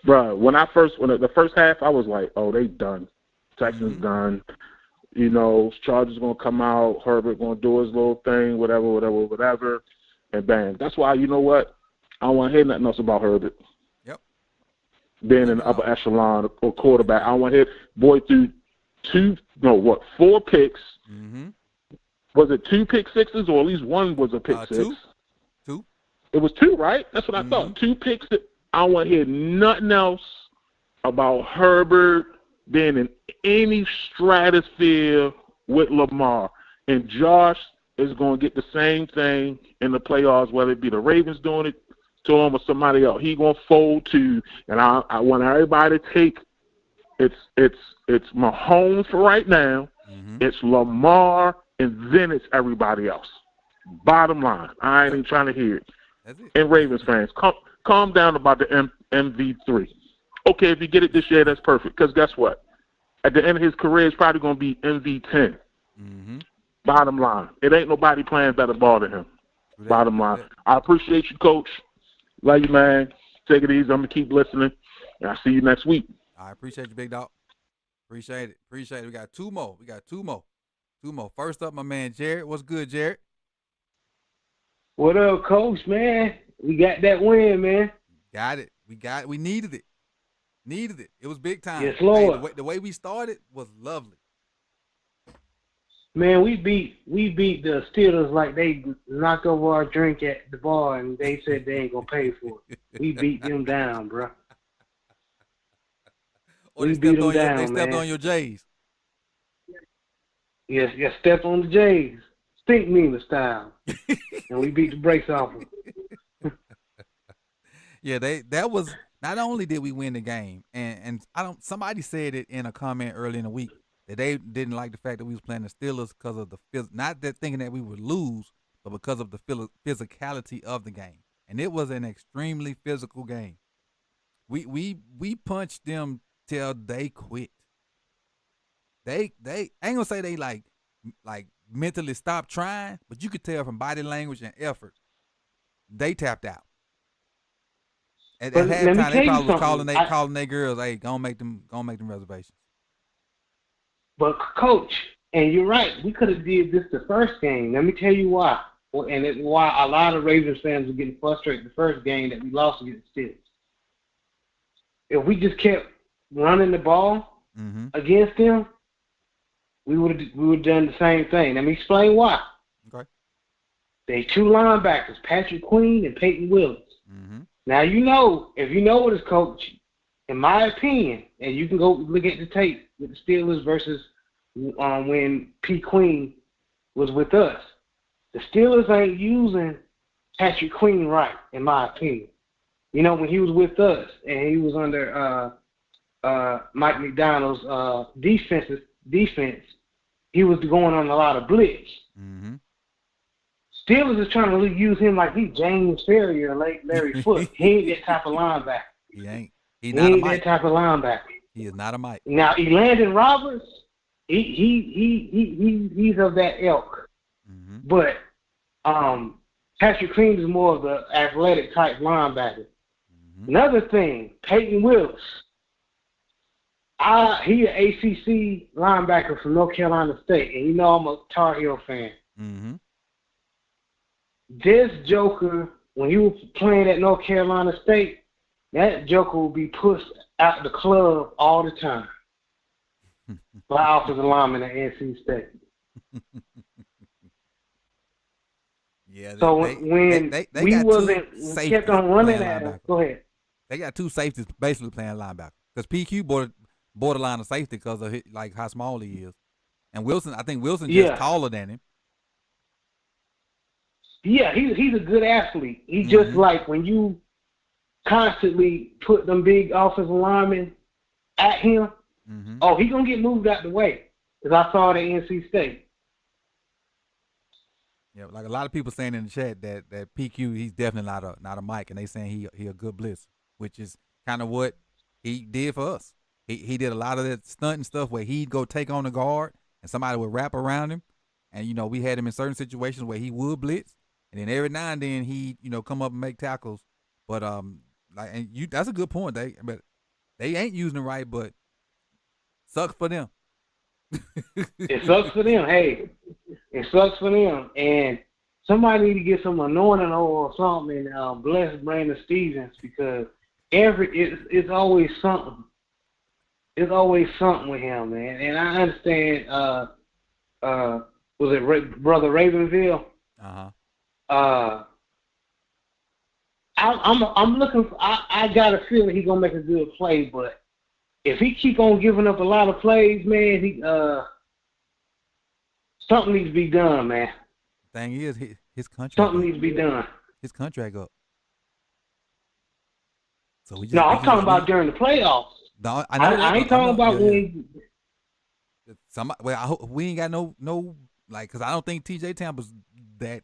bro, when the first half, I was like, oh, they done. Texans done. Chargers going to come out. Herbert going to do his little thing, whatever. And bang. That's why, you know what? I don't want to hear nothing else about Herbert. Yep. Being in the upper echelon or quarterback. I don't want to hear boy threw 4 picks. Mm-hmm. Was it 2 pick sixes, or at least one was a pick six? Two. It was 2, right? That's what I thought. 2 picks. I don't want to hear nothing else about Herbert being in any stratosphere with Lamar. And Josh is going to get the same thing in the playoffs, whether it be the Ravens doing it to him or somebody else. He's going to fold too. And I want everybody to take it's Mahomes for right now. It's Lamar, and then it's everybody else. Bottom line. I ain't even trying to hear it. That's it. And Ravens fans, calm down about the MV3. Okay, if you get it this year, that's perfect. Because guess what? At the end of his career, it's probably going to be MV10. Bottom line. It ain't nobody playing better ball than him. Bottom line. I appreciate you, Coach. Love you, man. Take it easy. I'm going to keep listening. And I'll see you next week. I appreciate you, big dog. Appreciate it. We got 2 more. First up, my man, Jared. What's good, Jared? What up, Coach, man? We got that win, man. Got it. We needed it. It was big time. Yes, Lord. Hey, the way we started was lovely. Man, we beat the Steelers like they knocked over our drink at the bar and they said they ain't gonna pay for it. We beat them down, bro. Or they stepped on your J's. Yes, stepped on the J's. Stink Nina style. And we beat the brakes off them. Yeah, that was not only did we win the game, and somebody said it in a comment early in the week that they didn't like the fact that we was playing the Steelers because of not that thinking that we would lose, but because of the physicality of the game. And it was an extremely physical game. We punched them till they quit. They I ain't gonna say they like mentally stopped trying, but you could tell from body language and effort they tapped out. At halftime, they probably was calling their girls, "Hey, go make them reservations." But Coach, and you're right, we could have did this the first game. Let me tell you why. And it's why a lot of Ravens fans were getting frustrated the first game that we lost against the Steelers. If we just kept running the ball against them, we would have done the same thing. Let me explain why. Okay. They 2 linebackers, Patrick Queen and Peyton Willis. Now, if you know this, Coach, in my opinion, and you can go look at the tape with the Steelers versus when P. Queen was with us, the Steelers ain't using Patrick Queen right, in my opinion. You know, when he was with us and he was under Mike McDonald's defense, he was going on a lot of blitz. Steelers is trying to use him like he's James Ferrier or Larry Foote. He ain't that type of linebacker. He ain't. He ain't that type of linebacker. He is not a Mike. Now, Elandon Roberts, he's of that ilk. But Patrick Queen is more of the athletic type linebacker. Another thing, Peyton Willis. He an ACC linebacker from North Carolina State, and you know I'm a Tar Heel fan. This joker, when he was playing at North Carolina State, that joker will be pushed out the club all the time by offensive linemen at NC State. Yeah. So when we kept on running at him, go ahead. They got 2 safeties basically playing linebacker because PQ borderline of safety because of like how small he is, and Wilson. I think Wilson just taller than him. Yeah, he's a good athlete. He just like when you constantly put them big offensive linemen at him, he gonna get moved out the way. Because I saw it at NC State. Yeah, like a lot of people saying in the chat that PQ, he's definitely not a Mike, and they saying he a good blitz, which is kind of what he did for us. He did a lot of that stunting stuff where he'd go take on the guard and somebody would wrap around him, and we had him in certain situations where he would blitz. And then every now and then he, come up and make tackles. But that's a good point. They ain't using it right, but sucks for them. It sucks for them. Hey, it sucks for them. And somebody need to get some anointing oil or something and bless Brandon Stevens because it's always something. It's always something with him, man. And I understand. Was it Brother Ravenville? I'm looking. I got a feeling he's gonna make a good play, but if he keep on giving up a lot of plays, man, something needs to be done, man. Thing is, his contract. Something needs to be done. His contract up. So we just. No, I'm talking about during the playoffs. No, I know. I ain't talking about when. Somebody. Well, I hope we ain't got no like, because I don't think T.J. Tampa's that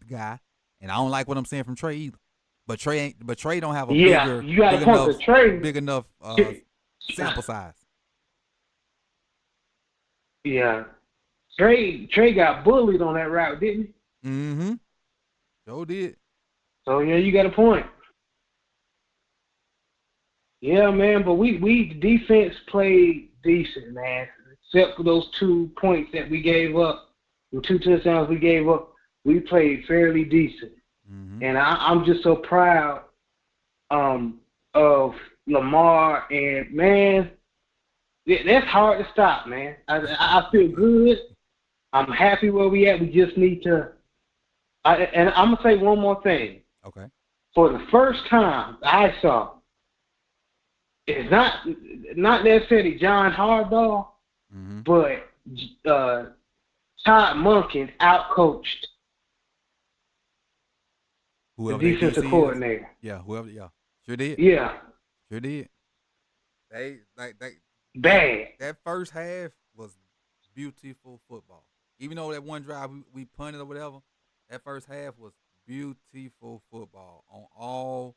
guy, and I don't like what I'm saying from Trey either. But Trey don't have a bigger. You got to point to Trey. Big enough sample size. Yeah, Trey got bullied on that route, didn't he? Mm-hmm. Sure did. So yeah, you got a point. Yeah, man, but we defense played decent, man. Except for those 2 points that we gave up, the 2 touchdowns we gave up, we played fairly decent. Mm-hmm. And I'm just so proud of Lamar, and man, that's hard to stop, man. I feel good. I'm happy where we at. We just need to. And I'm gonna say one more thing. Okay. For the first time I saw, it's not necessarily John Harbaugh, mm-hmm. but Todd Monken outcoached whoever the defensive coordinator. Whoever. Yeah, sure did. Yeah, sure did. They bad. That first half was beautiful football. Even though that one drive we punted or whatever, that first half was beautiful football on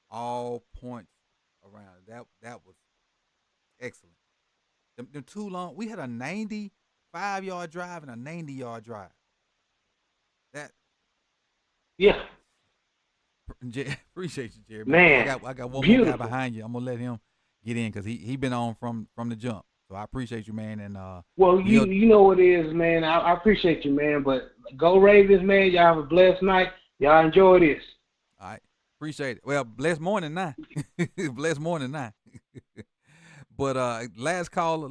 all points around. That was excellent. The too long. We had a 95-yard drive and a 90-yard drive. Yeah. Appreciate you, Jerry. Man, I got one beautiful. more guy behind you. I'm gonna let him get in because he been on from the jump. So I appreciate you, man. And well, you know what it is, man. I appreciate you, man. But go Ravens, man. Y'all have a blessed night. Y'all enjoy this. All right, appreciate it. Well, blessed morning now. Blessed morning now. But last caller.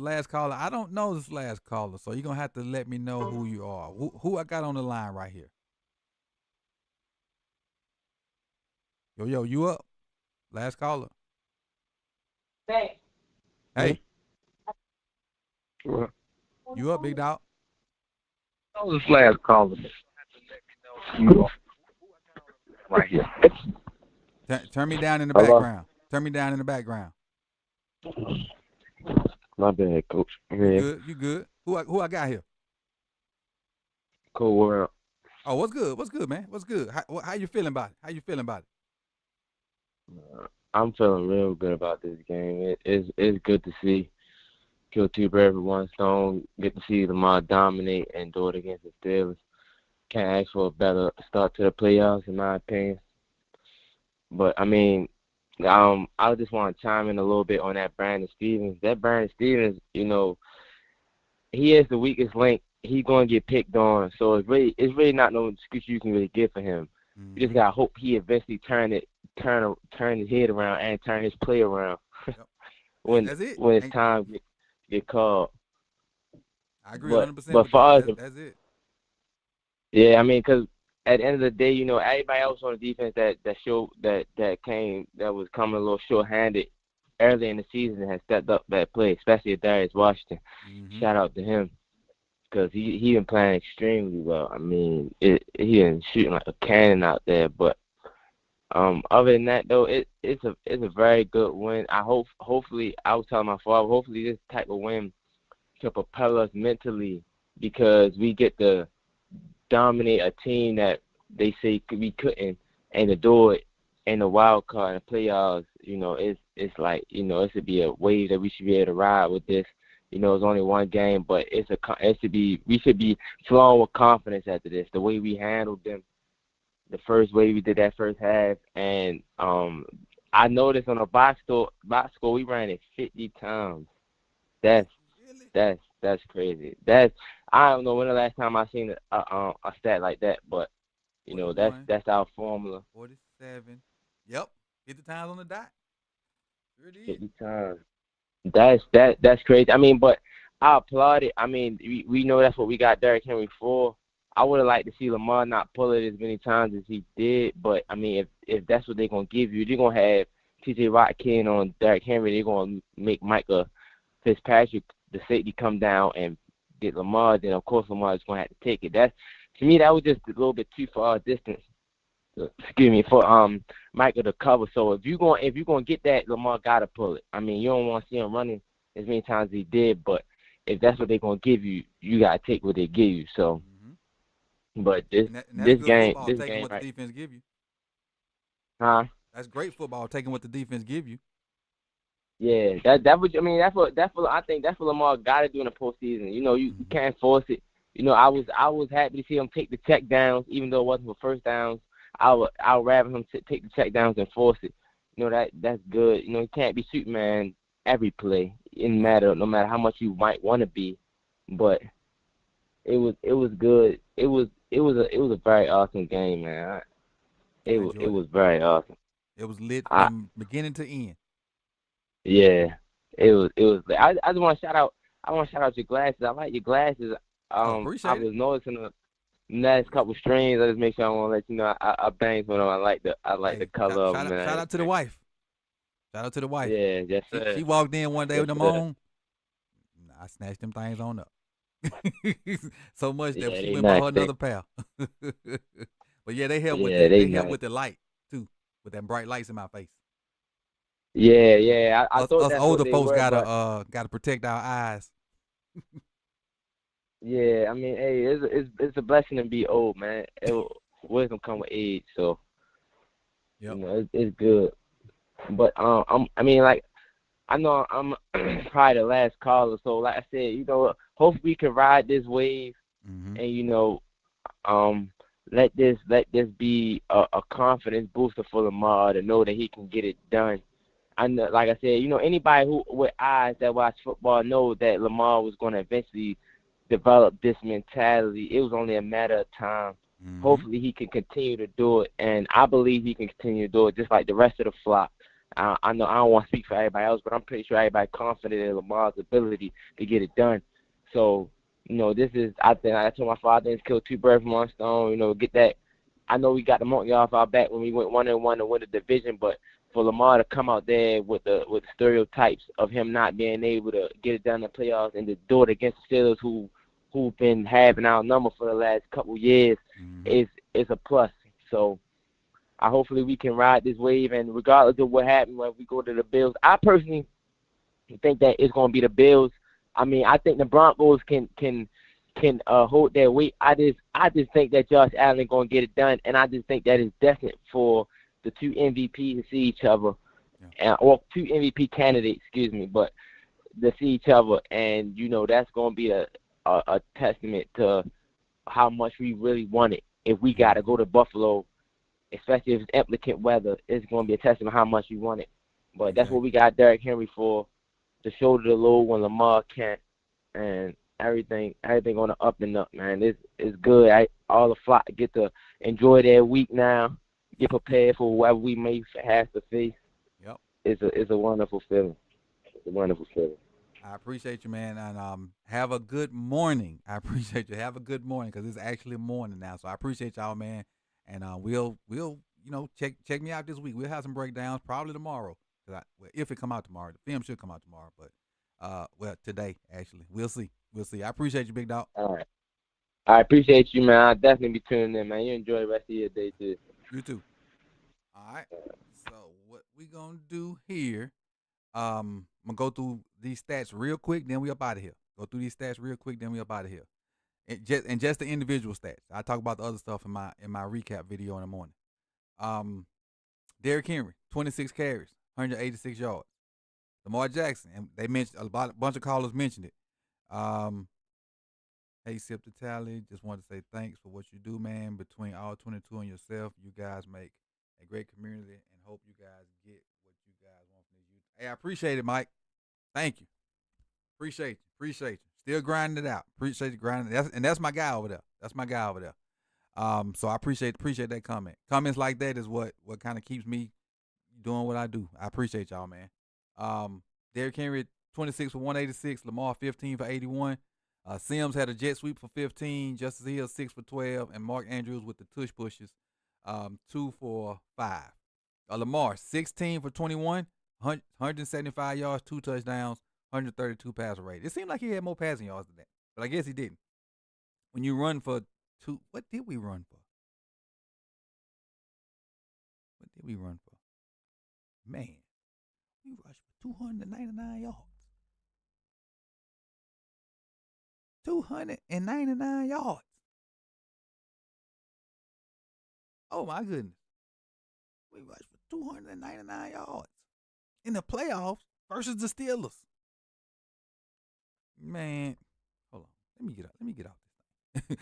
I don't know this last caller, so you're gonna have to let me know who you are. Who I got on the line right here? Yo, you up? Last caller. Hey. What? You up, big dog? Oh, this last caller. Right here. Turn me down in the background. Turn me down in the background. My bad, Coach. You good? Who I got here? Cool world. Oh, what's good? What's good, man? What's good? How you feeling about it? How you feeling about it? I'm feeling real good about this game. It's good to see kill two birds with one stone. Get to see Lamar dominate and do it against the Steelers. Can't ask for a better start to the playoffs, in my opinion. But I mean, I just want to chime in a little bit on that Brandon Stevens. That Brandon Stevens, he is the weakest link. He's going to get picked on. So it's really not no excuse you can really give for him. Mm-hmm. You just gotta hope he eventually turn his head around and turn his play around. Yep. when it's time to get called. I agree 100%. But for us, that's it. Yeah, I mean, because at the end of the day, everybody else on the defense that was coming a little short-handed early in the season has stepped up that play, especially Darius Washington. Mm-hmm. Shout out to him because he been playing extremely well. I mean, he been shooting like a cannon out there. But other than that, though, it's a very good win. Hopefully, I was telling my father, hopefully this type of win can propel us mentally because we get to dominate a team that they say we couldn't, and to do it in the wild card and playoffs, it's like, it should be a wave that we should be able to ride with this. It's only one game, but we should be flowing with confidence after this. The way we handled them, the first way we did that first half, and I noticed on the box score we ran it 50 times. That's crazy. I don't know when the last time I seen a stat like that, but that's our formula. 47. Yep, 50 times on the dot. Sure did. 50 times. That's crazy. I mean, but I applaud it. I mean, we know that's what we got Derrick Henry for. I would have liked to see Lamar not pull it as many times as he did. But I mean, if that's what they're gonna give you, they're gonna have T.J. Watkins on Derrick Henry. They're gonna make Micah Fitzpatrick, the safety, come down and get Lamar. Then of course Lamar is gonna have to take it. That, to me, that was just a little bit too far distance. Excuse me, for Micah to cover. So if you're gonna get that, Lamar gotta pull it. I mean, you don't want to see him running as many times as he did, but if that's what they're gonna give you, you gotta take what they give you. So, but this game, what right? The defense give you. Huh? That's great football, taking what the defense give you. Yeah, that would, I mean, that's what I think that's what Lamar got to do in the postseason. You know, you can't force it. You know, I was happy to see him take the check downs, even though it wasn't for first downs. I would rather him take the check downs than force it. You know, that's good. You know, you can't be Superman every play, no matter how much you might want to be. But it was good. It was a very awesome game, man. It was very awesome. It was lit from beginning to end. Yeah, it was. I just want to shout out. I want to shout out your glasses. I like your glasses. I was noticing the last couple streams. I just make sure I want to let you know I banged with them. I like the color of them. Shout out to the wife. Shout out to the wife. Yeah, yes sir. She walked in one day with them on. I snatched them things on up. So much that she went by her another pair. But yeah, they help with that. They help with the light too, with them bright lights in my face. Yeah. I thought us older folks gotta protect our eyes. Yeah, I mean, hey, it's a blessing to be old, man. Wisdom come with age, so you know it's good. But I mean, like, I know I'm probably the last caller, so like I said, you know, hopefully we can ride this wave, and you know, let this be a confidence booster for Lamar to know that he can get it done. I know, like I said, you know, anybody who with eyes that watch football know that Lamar was going to eventually develop this mentality. It was only a matter of time. Hopefully he can continue to do it, and I believe he can continue to do it just like the rest of the flock. I know I don't want to speak for everybody else, but I'm pretty sure everybody's confident in Lamar's ability to get it done. So, you know, I told my father, let's kill two birds with one stone, you know, get that. I know we got the monkey off our back when we went 1-1 to win the division, but for Lamar to come out there with the stereotypes of him not being able to get it done in the playoffs and to do it against the Steelers who've been having our number for the last couple years is a plus. So hopefully we can ride this wave, and regardless of what happens when we go to the Bills, I personally think that it's going to be the Bills. I mean, I think the Broncos can hold their weight. I just think that Josh Allen is going to get it done, and I just think that it's destined for the two MVPs to see each other, or two MVP candidates, excuse me, but to see each other, and you know that's going to be a testament to how much we really want it. If we got to go to Buffalo, especially if it's implicant weather, it's going to be a testament to how much we want it. But that's what we got Derrick Henry for, to shoulder the load when Lamar can't, and everything on the up and up, man. It's good. All the flock get to enjoy their week now, get prepared for whatever we may have to face. Yep. It's a wonderful feeling. It's a wonderful feeling. I appreciate you, man, and have a good morning. I appreciate you. Have a good morning, because it's actually morning now. So I appreciate y'all, man, and we'll you know check me out this week. We'll have some breakdowns probably tomorrow, if it come out tomorrow. The film should come out tomorrow, but today actually. We'll see. I appreciate you, big dog. All right. I appreciate you, man. I'll definitely be tuning in, man. You enjoy the rest of your day too. You too. All right. So what we gonna do here? I'm gonna go through these stats real quick, then we up out of here. Go through these stats real quick, then we up out of here. And just the individual stats. I talk about the other stuff in my recap video in the morning. Derrick Henry, 26 carries, 186 yards. Lamar Jackson, and they mentioned a bunch of callers mentioned it. Hey, Sip the Tally, just wanted to say thanks for what you do, man. Between all 22 and yourself, you guys make a great community, and hope you guys get what you guys want from these youth. Hey, I appreciate it, Mike. Thank you. Appreciate you. Still grinding it out. Appreciate you grinding. That's my guy over there. So I appreciate that comment. Comments like that is what kind of keeps me doing what I do. I appreciate y'all, man. Derrick Henry, 26 for 186. Lamar, 15 for 81. Sims had a jet sweep for 15. Justice Hill 6 for 12, and Mark Andrews with the tush pushes, 2 for 5. Lamar 16 for 21, 175 yards, 2 touchdowns, 132 passer rate. It seemed like he had more passing yards than that, but I guess he didn't. When you run for 2, what did we run for? What did we run for? Man, we rushed for 299 yards. 299 yards. Oh, my goodness. We rushed for 299 yards in the playoffs versus the Steelers. Man, hold on. Let me get off this thing.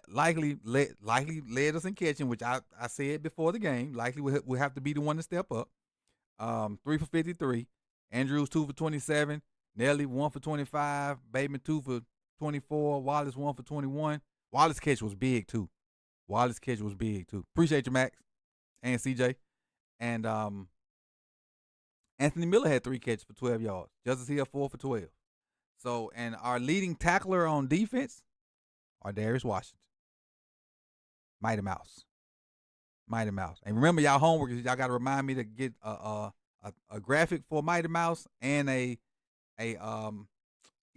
likely led us in catching, which I said before the game. Likely will have to be the one to step up. 3 for 53. Andrews 2 for 27. Nelly 1 for 25. Bateman 2 for 24. Wallace 1 for 21. Wallace's catch was big too. Appreciate you, Max and CJ. And Anthony Miller had 3 catches for 12 yards. Justice Hill 4 for 12. So, and our leading tackler on defense are Darius Washington. Mighty Mouse. And remember, y'all homework is y'all got to remind me to get a graphic for Mighty Mouse and a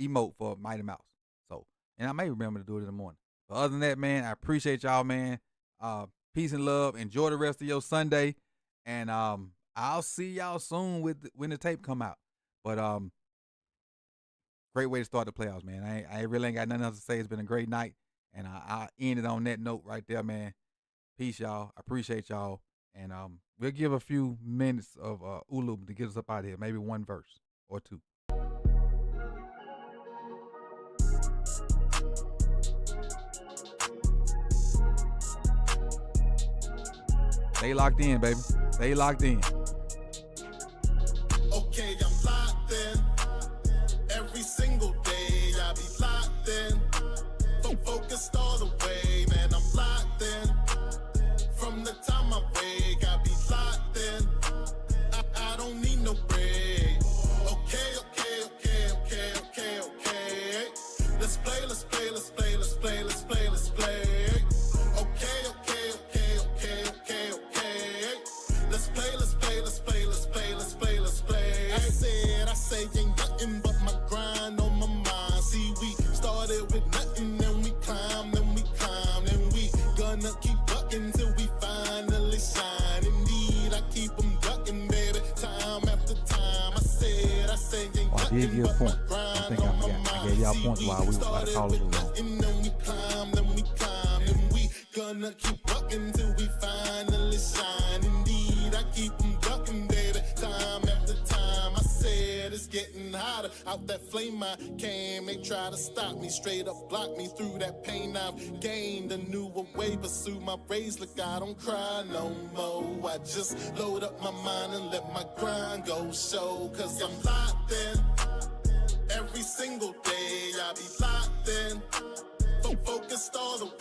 emote for Mighty Mouse. So, and I may remember to do it in the morning. But other than that, man, I appreciate y'all, man. Peace and love. Enjoy the rest of your Sunday. And I'll see y'all soon when the tape come out. But great way to start the playoffs, man. I really ain't got nothing else to say. It's been a great night. And I end it on that note right there, man. Peace, y'all. I appreciate y'all. And we'll give a few minutes of Ulu to get us up out of here. Maybe one verse or two. Stay locked in, baby. Stay locked in. Okay, I'm locked in. Every single day I be locked in. Focused all the way, man, I'm locked in. From the time I wake, I be locked in. I don't need no break. Okay. Let's play. I say ain't nothing but my grind on my mind. See, we started with nothing, then we climb, then we gonna keep ducking till we finally shine. Indeed, I keep them ducking, baby, time after time. I say ain't nothing but my grind on my mind. I gave y'all points while we call it along. Then we climb, and we gonna keep ducking till we finally shine. Indeed, I keep them ducking, baby, time after time. I said it's getting hotter out that flame I came. They try to stop me, straight up block me through that pain. I've gained a newer way, pursue my rays. Look, I don't cry no more. I just load up my mind and let my grind go show. Cause I'm locked in. Every single day I be locked in. Focused all the way.